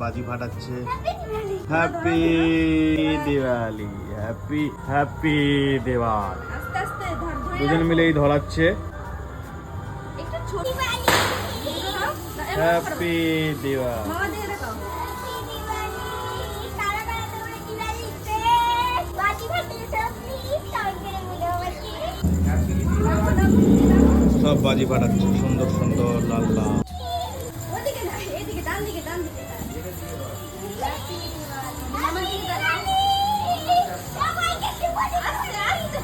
বাজি ফাটাচ্ছে। Happy Diwali, happy happy Diwali. আস্তে আস্তে দুজন মিলেই ধরাচ্ছে। একটু ছোট হ্যাপি দিওয়ালি। মামা দিয়ে দেখাও। সব বাজি ফাটাচ্ছে সুন্দর সুন্দর লাল লাল। ওদিকে না, এদিকে ডান দিকে ডান দিকে। মামা দিয়ে দেখাও।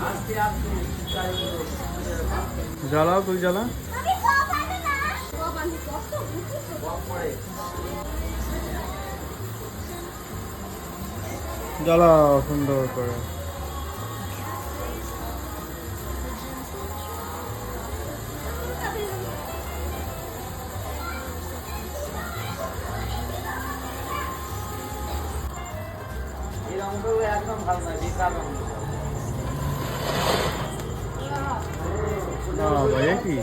আস্তে আস্তে। জ্বালাও, তুই জ্বালা। জ্বালাও সুন্দর করে। একদম ভালো না, বিশাল কি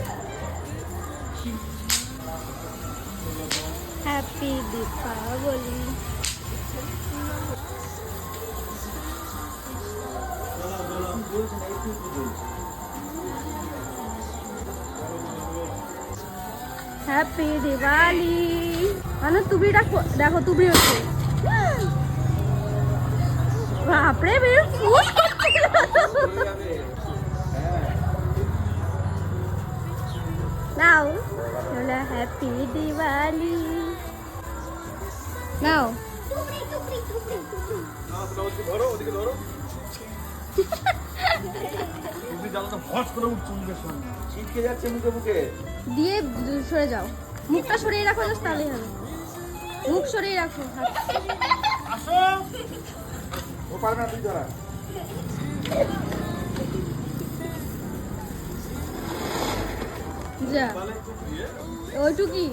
হ্যাপি দীপাবলি। হ্যাপি দিওয়ালি। মানে তুমি দেখো তুমি হচ্ছে বাপরে বের ফুট নাও হলো হ্যাপি দিওয়ালি নাও। ধরো, ওদিকে ধরো। তুমি জ্বালাটা ভস করে উঠছে মুখের সামনে। ছিটকে যাচ্ছে মুখে মুখে। দিয়ে সরে যাও, মুখটা সরিয়ে রাখো, জাস্ট তাহলেই হবে। মুখ সরিয়ে রাখো, আসো। ও পারবে না, তুই ধরা। যা ওইটুকি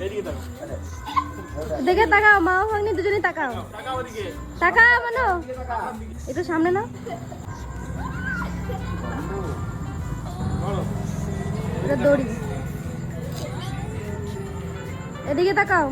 এদিকে দেখো। দেখে তাকাও, মা ভাগ্নি দুজনেই তাকাও, তাকাও ওদিকে। তাকাও মানো একটু সামনে না, এটা দড়ি, এদিকে তাকাও।